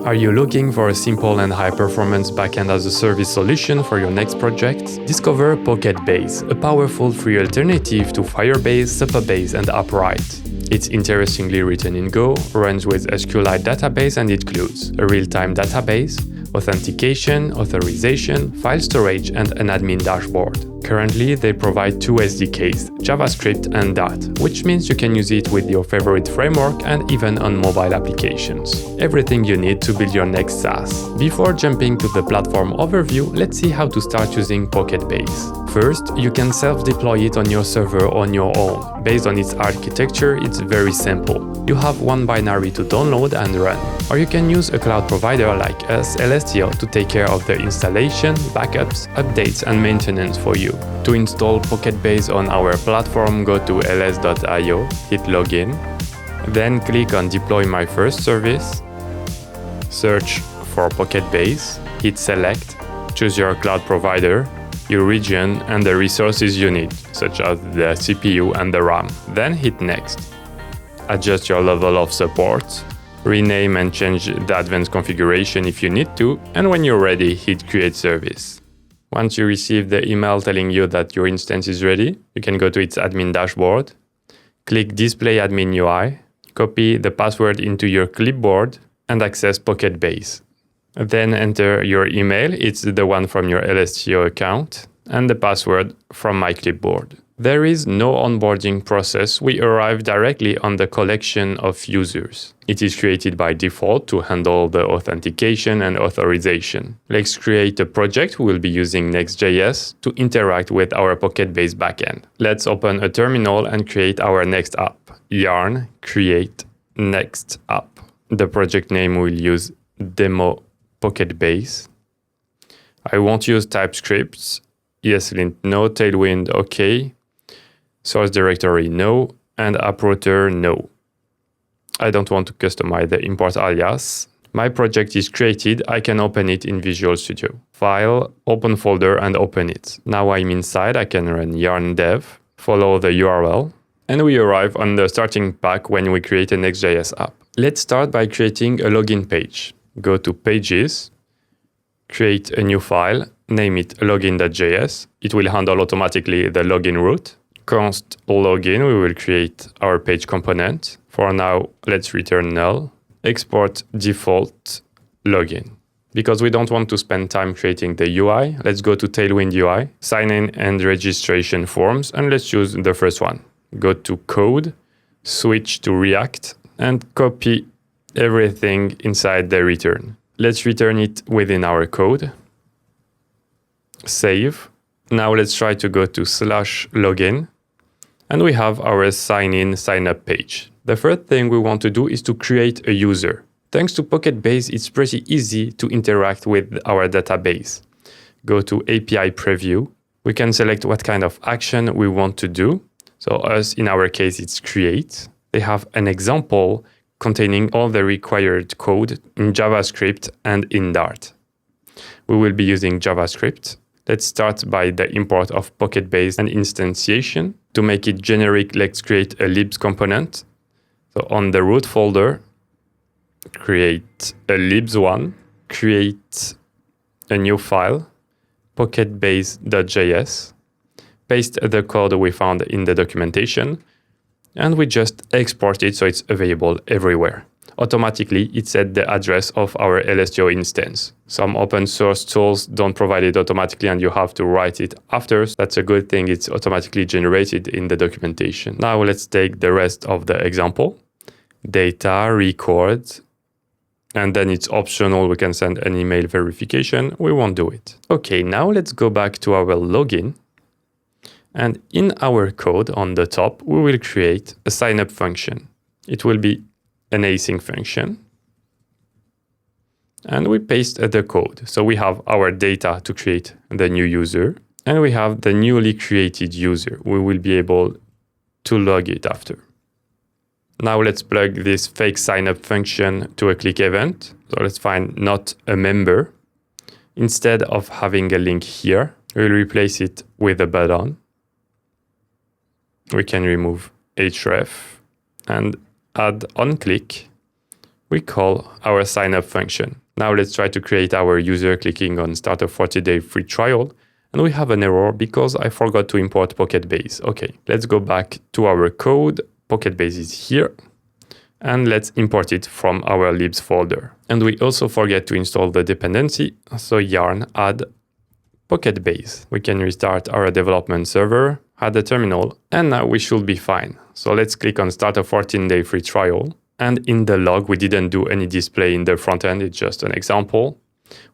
Are you looking for a simple and high-performance backend as a service solution for your next project? Discover PocketBase, a powerful free alternative to Firebase, Supabase, and Appwrite. It's interestingly written in Go, runs with SQLite database, and it includes a real-time database, authentication, authorization, file storage, and an admin dashboard. Currently, they provide two SDKs, JavaScript and Dart, which means you can use it with your favorite framework and even on mobile applications. Everything you need to build your next SaaS. Before jumping to the platform overview, let's see how to start using PocketBase. First, you can self-deploy it on your server on your own. Based on its architecture, it's very simple. You have one binary to download and run. Or you can use a cloud provider like us, Elestio, to take care of the installation, backups, updates, and maintenance for you. To install PocketBase on our platform, go to ls.io, hit login, then click on Deploy My First Service, search for PocketBase, hit Select, choose your cloud provider, your region, and the resources you need, such as the CPU and the RAM. Then hit Next. Adjust your level of support, rename and change the advanced configuration if you need to, and when you're ready, hit Create Service. Once you receive the email telling you that your instance is ready, you can go to its admin dashboard, click Display Admin UI, copy the password into your clipboard, and access PocketBase. Then enter your email, it's the one from your Elestio account, and the password from my clipboard. There is no onboarding process, we arrive directly on the collection of users. It is created by default to handle the authentication and authorization. Let's create a project. We will be using Next.js to interact with our PocketBase backend. Let's open a terminal and create our next app. Yarn create next app. The project name will use demo PocketBase. I won't use TypeScript. ESLint no, Tailwind OK. Source directory no, and app router no. I don't want to customize the import alias. My project is created, I can open it in Visual Studio. File, open folder, and open it. Now I'm inside, I can run yarn dev, follow the URL, and we arrive on the starting pack when we create a Next.js app. Let's start by creating a login page. Go to Pages, create a new file, name it login.js. It will handle automatically the login route. Const login, we will create our page component. For now, let's return null. Export default login. Because we don't want to spend time creating the UI, let's go to Tailwind UI, sign in and registration forms, and let's choose the first one. Go to code, switch to React, and copy everything inside the return. Let's return it within our code. Save. Now let's try to go to /login. And we have our sign-in, sign-up page. The first thing we want to do is to create a user. Thanks to PocketBase, it's pretty easy to interact with our database. Go to API Preview. We can select what kind of action we want to do. So us, in our case, it's create. They have an example containing all the required code in JavaScript and in Dart. We will be using JavaScript. Let's start by the import of PocketBase and instantiation. To make it generic, let's create a libs component. So on the root folder, create a libs one, create a new file, pocketbase.js, paste the code we found in the documentation, and we just export it so it's available everywhere. Automatically, it set the address of our Elestio instance. Some open source tools don't provide it automatically and you have to write it after. That's a good thing, it's automatically generated in the documentation. Now let's take the rest of the example. Data, record, and then it's optional, we can send an email verification. We won't do it. Okay, now let's go back to our login. And in our code on the top, we will create a sign-up function. It will be an async function. And we paste the code. So we have our data to create the new user, and we have the newly created user. We will be able to log it after. Now let's plug this fake sign-up function to a click event. So let's find not a member. Instead of having a link here, we'll replace it with a button. We can remove href and add on click we call our sign-up function. Now let's try to create our user clicking on start a 40-day free trial. And we have an error because I forgot to import PocketBase. Okay, let's go back to our code. PocketBase is here. And let's import it from our libs folder. And we also forget to install the dependency. So yarn add PocketBase. We can restart our development server, add a terminal, and now we should be fine. So let's click on start a 14-day free trial. And in the log, we didn't do any display in the front end. It's just an example.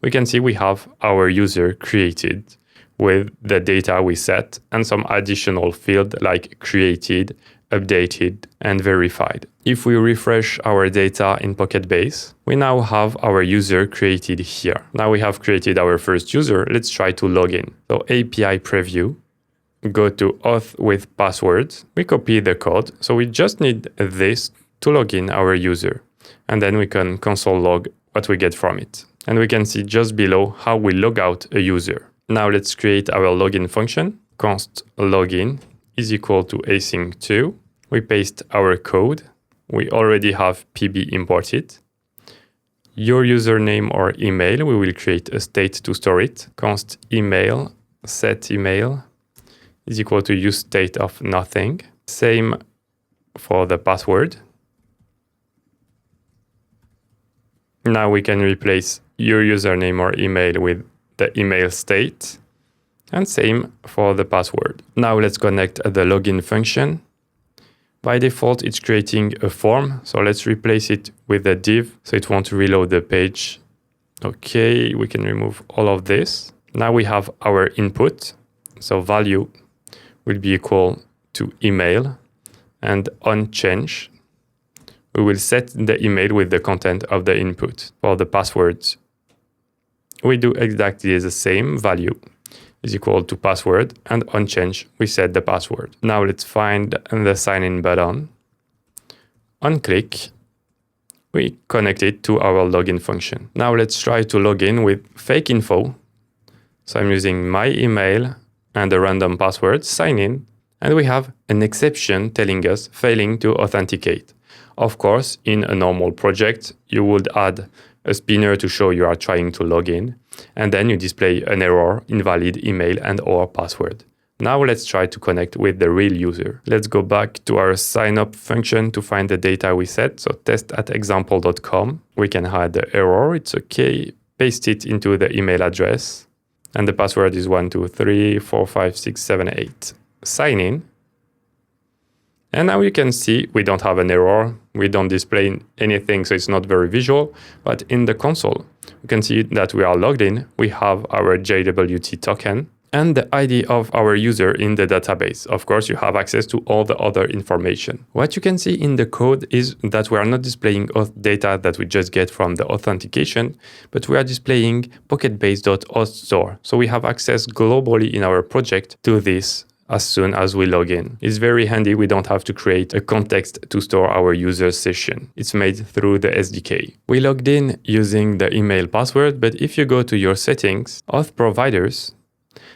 We can see we have our user created with the data we set and some additional field like created, updated, and verified. If we refresh our data in PocketBase, we now have our user created here. Now we have created our first user. Let's try to log in. So API preview, go to auth with passwords. We copy the code. So we just need this to log in our user. And then we can console log what we get from it. And we can see just below how we log out a user. Now let's create our login function. Const login is equal to async2. We paste our code. We already have PB imported. Your username or email, we will create a state to store it. Const email, set email is equal to use state of nothing. Same for the password. Now we can replace your username or email with the email state. And same for the password. Now let's connect the login function. By default, it's creating a form. So let's replace it with a div so it won't reload the page. Okay, we can remove all of this. Now we have our input. So value will be equal to email. And on change, we will set the email with the content of the input. For the passwords, we do exactly the same. Value is equal to password, and on change, we set the password. Now let's find the sign in button. On click, we connect it to our login function. Now let's try to log in with fake info. So I'm using my email and a random password, sign in, and we have an exception telling us failing to authenticate. Of course, in a normal project, you would add a spinner to show you are trying to log in, and then you display an error, invalid email and/or password. Now let's try to connect with the real user. Let's go back to our sign-up function to find the data we set. So test@example.com. We can hide the error, it's okay. Paste it into the email address, and the password is 123456778. Sign in. And now you can see we don't have an error. We don't display anything, so it's not very visual. But in the console, we can see that we are logged in. We have our JWT token and the ID of our user in the database. Of course, you have access to all the other information. What you can see in the code is that we are not displaying auth data that we just get from the authentication, but we are displaying PocketBase.authStore. So we have access globally in our project to this as soon as we log in. It's very handy. We don't have to create a context to store our user session. It's made through the SDK. We logged in using the email password, but if you go to your settings, auth providers,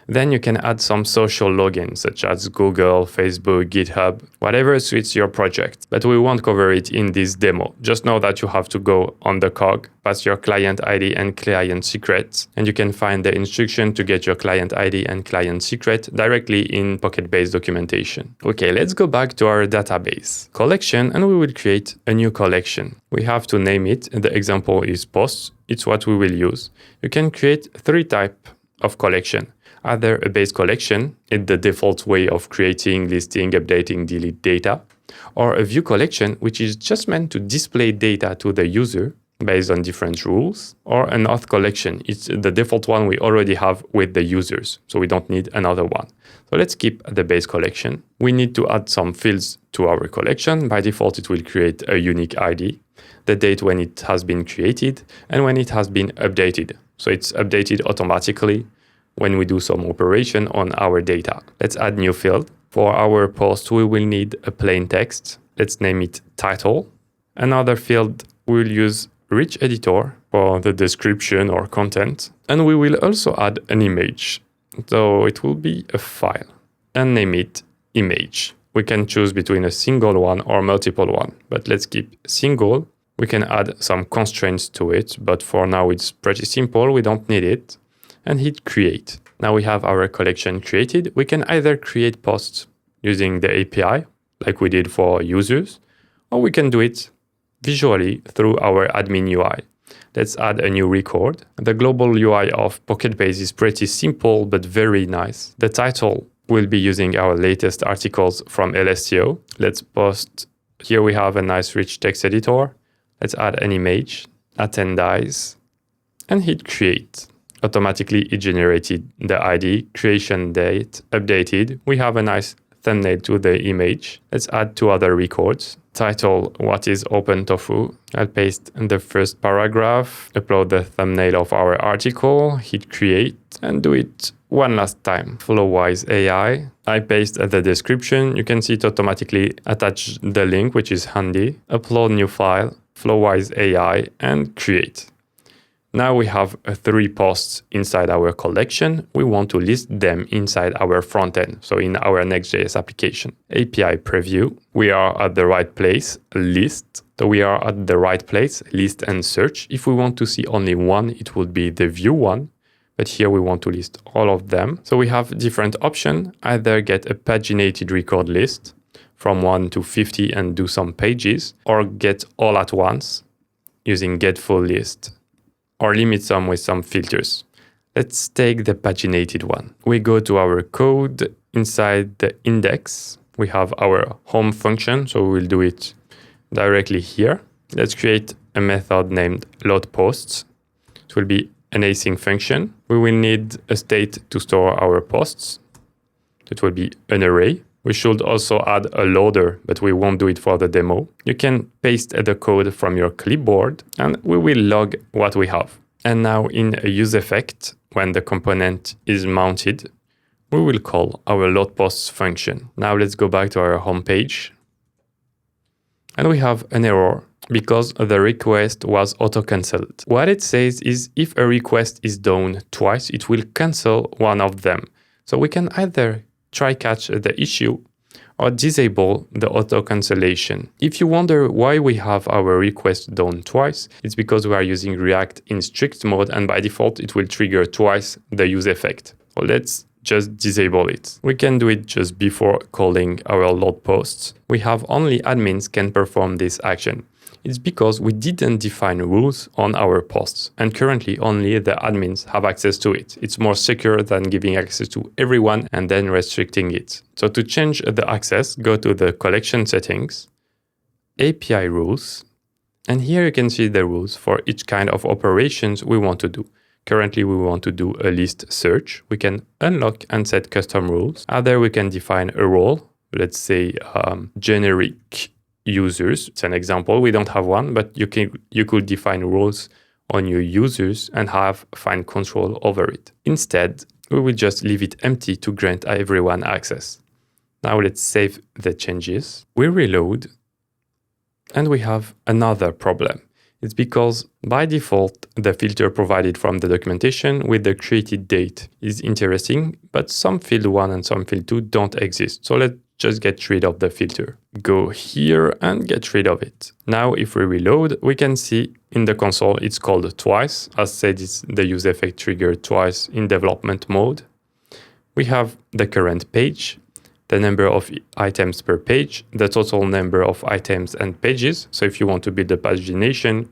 then you can add some social logins such as Google, Facebook, GitHub, whatever suits your project. But we won't cover it in this demo. Just know that you have to go on the cog, pass your client ID and client secrets, and you can find the instruction to get your client ID and client secret directly in PocketBase documentation. Okay, let's go back to our database collection, and we will create a new collection. We have to name it. The example is posts. It's what we will use. You can create 3 types of collection. Either a base collection, in the default way of creating, listing, updating, delete data, or a view collection, which is just meant to display data to the user based on different rules, or an auth collection. It's the default one we already have with the users, so we don't need another one. So let's keep the base collection. We need to add some fields to our collection. By default, it will create a unique ID, the date when it has been created, and when it has been updated. So it's updated automatically when we do some operation on our data. Let's add new field. For our post, we will need a plain text. Let's name it title. Another field, we'll use rich editor for the description or content. And we will also add an image. So it will be a file and name it image. We can choose between a single one or multiple one, but let's keep single. We can add some constraints to it, but for now it's pretty simple, we don't need it. And hit create. Now we have our collection created. We can either create posts using the API, like we did for users, or we can do it visually through our admin UI. Let's add a new record. The global UI of PocketBase is pretty simple, but very nice. The title will be using our latest articles from Elestio. Let's post. Here we have a nice rich text editor. Let's add an image, attendees, and hit create. Automatically it generated the ID, creation date, updated. We have a nice thumbnail to the image. Let's add 2 other records. Title, what is OpenTofu? I'll paste the first paragraph, upload the thumbnail of our article, hit create, and do it one last time. Flowwise AI. I paste the description. You can see it automatically attach the link, which is handy. Upload new file, Flowwise AI, and create. Now we have 3 posts inside our collection. We want to list them inside our frontend, so in our Next.js application. API preview. We are at the right place, list. So we are at the right place, list and search. If we want to see only one, it would be the view one. But here we want to list all of them. So we have different options. Either get a paginated record list from 1 to 50 and do some pages, or get all at once using get full list, or limit some with some filters. Let's take the paginated one. We go to our code. Inside the index, we have our home function, so we'll do it directly here. Let's create a method named load posts. It will be an async function. We will need a state to store our posts. It will be an array. We should also add a loader, but we won't do it for the demo. You can paste the code from your clipboard and we will log what we have. And now in a use effect, when the component is mounted, we will call our load posts function. Now let's go back to our home page. And we have an error because the request was auto-cancelled. What it says is if a request is done twice, it will cancel one of them. So we can either try catch the issue or disable the auto cancellation. If you wonder why we have our request done twice, it's because we are using React in strict mode and by default it will trigger twice the use effect. So let's just disable it. We can do it just before calling our load posts. We have only admins can perform this action. It's because we didn't define rules on our posts, and currently only the admins have access to it. It's more secure than giving access to everyone and then restricting it. So to change the access, go to the collection settings, API rules, and here you can see the rules for each kind of operations we want to do. Currently, we want to do a list search. We can unlock and set custom rules. Either we can define a role, let's say generic users. It's an example. We don't have one, but you could define roles on your users and have fine control over it. Instead, we will just leave it empty to grant everyone access. Now let's save the changes. We reload and we have another problem. It's because by default, the filter provided from the documentation with the created date is interesting, but some field 1 and some field 2 don't exist. So let's just get rid of the filter. Go here and get rid of it. Now, if we reload, we can see in the console it's called twice. As said, it's the use effect triggered twice in development mode. We have the current page, the number of items per page, the total number of items and pages. So if you want to build a pagination,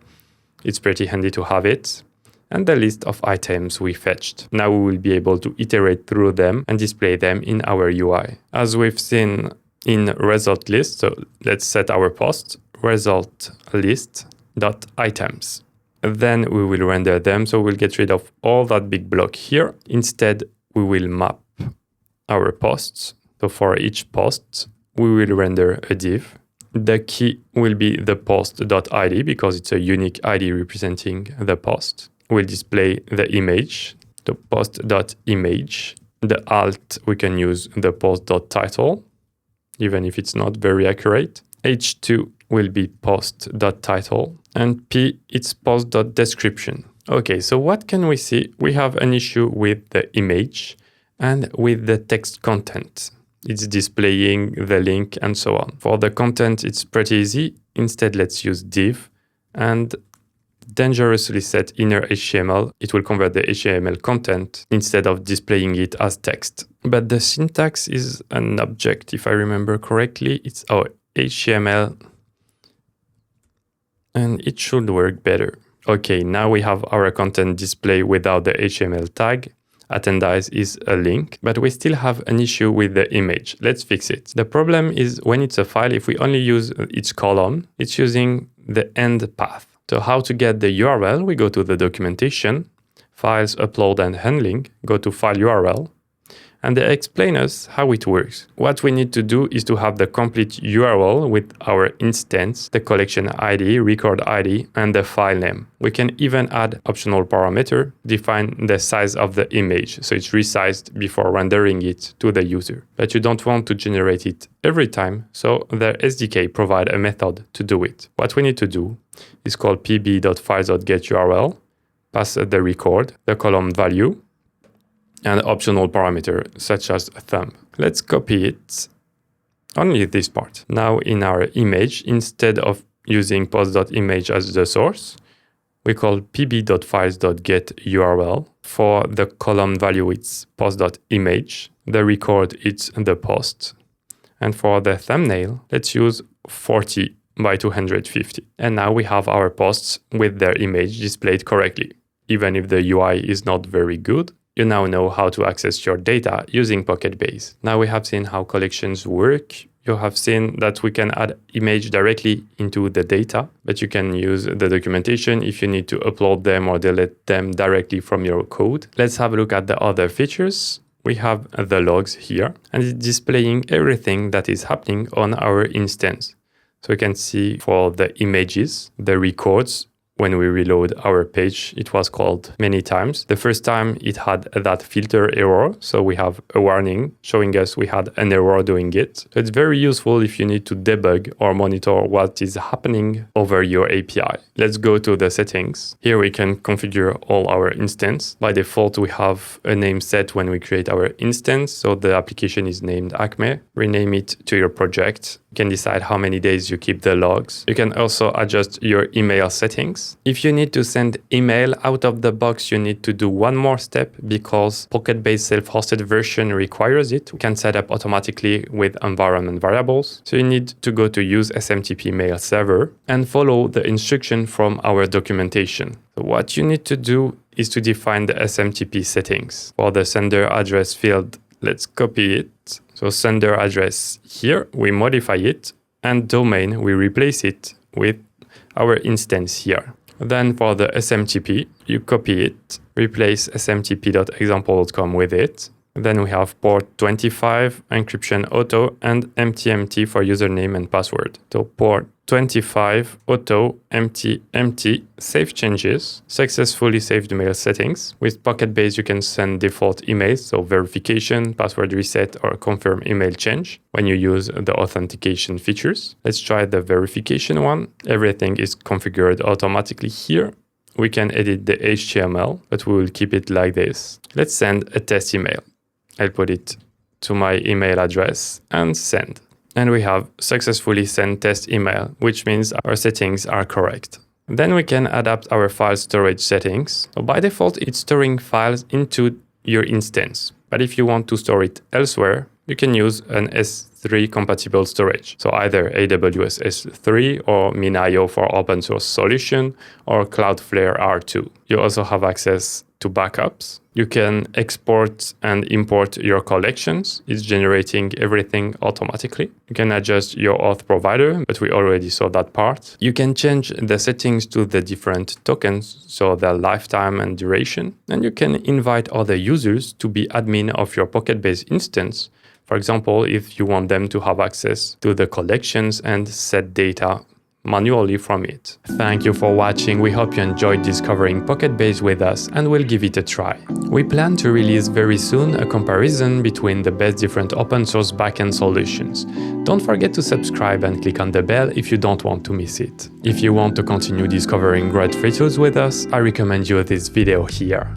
it's pretty handy to have it. And the list of items we fetched. Now we will be able to iterate through them and display them in our UI. As we've seen in result list, so let's set our post, result list dot items. Then we will render them, so we'll get rid of all that big block here. Instead, we will map our posts. So for each post, we will render a div. The key will be the post.id because it's a unique ID representing the post. We'll display the image, the post.image. The alt, we can use the post.title, even if it's not very accurate. H2 will be post.title, and P, it's post.description. Okay, so what can we see? We have an issue with the image and with the text content. It's displaying the link and so on. For the content, it's pretty easy. Instead, let's use div and dangerously set inner HTML, it will convert the HTML content instead of displaying it as text. But the syntax is an object, if I remember correctly. It's HTML, and it should work better. Okay, now we have our content display without the HTML tag. Attendize is a link, but we still have an issue with the image. Let's fix it. The problem is when it's a file, if we only use each column, it's using the end path. So how to get the URL? We go to the documentation, files, upload and handling, go to file URL, and they explain us how it works. What we need to do is to have the complete URL with our instance, the collection ID, record ID, and the file name. We can even add optional parameter, define the size of the image, so it's resized before rendering it to the user. But you don't want to generate it every time, so the SDK provide a method to do it. What we need to do is call pb.files.getURL, pass the record, the column value, and optional parameter such as thumb. Let's copy it, only this part. Now in our image, instead of using post.image as the source, we call pb.files.getURL. For the column value, it's post.image. The record, it's the post. And for the thumbnail, let's use 40 by 250. And now we have our posts with their image displayed correctly. Even if the UI is not very good, you now know how to access your data using PocketBase. Now we have seen how collections work. You have seen that we can add image directly into the data, but you can use the documentation if you need to upload them or delete them directly from your code. Let's have a look at the other features. We have the logs here, and it's displaying everything that is happening on our instance. So you can see for the images, the records. When we reload our page, it was called many times. The first time it had that filter error, so we have a warning showing us we had an error doing it. So it's very useful if you need to debug or monitor what is happening over your API. Let's go to the settings. Here we can configure all our instance. By default, we have a name set when we create our instance, so the application is named Acme. Rename it to your project. You can decide how many days you keep the logs. You can also adjust your email settings. If you need to send email out of the box, you need to do one more step because PocketBase self-hosted version requires it. We can set up automatically with environment variables. So you need to go to use SMTP mail server and follow the instruction from our documentation. So what you need to do is to define the SMTP settings. For the sender address field, let's copy it. So sender address here, we modify it, and domain, we replace it with our instance here. Then for the SMTP, you copy it, replace smtp.example.com with it. Then we have port 25, encryption auto, and empty for username and password. So port 25, auto, empty, save changes, successfully saved mail settings. With PocketBase, you can send default emails, so verification, password reset, or confirm email change when you use the authentication features. Let's try the verification one. Everything is configured automatically here. We can edit the HTML, but we will keep it like this. Let's send a test email. I'll put it to my email address and send. And we have successfully sent test email, which means our settings are correct. Then we can adapt our file storage settings. So by default, it's storing files into your instance. But if you want to store it elsewhere, you can use an S3 compatible storage. So either AWS S3 or MinIO for open source solution or Cloudflare R2. You also have access to backups. You can export and import your collections. It's generating everything automatically. You can adjust your auth provider, but we already saw that part. You can change the settings to the different tokens, so the lifetime and duration. And you can invite other users to be admin of your PocketBase instance. For example, if you want them to have access to the collections and set data manually from it. Thank you for watching. We hope you enjoyed discovering PocketBase with us and we'll give it a try. We plan to release very soon a comparison between the best different open source backend solutions. Don't forget to subscribe and click on the bell if you don't want to miss it. If you want to continue discovering great features with us, I recommend you this video here.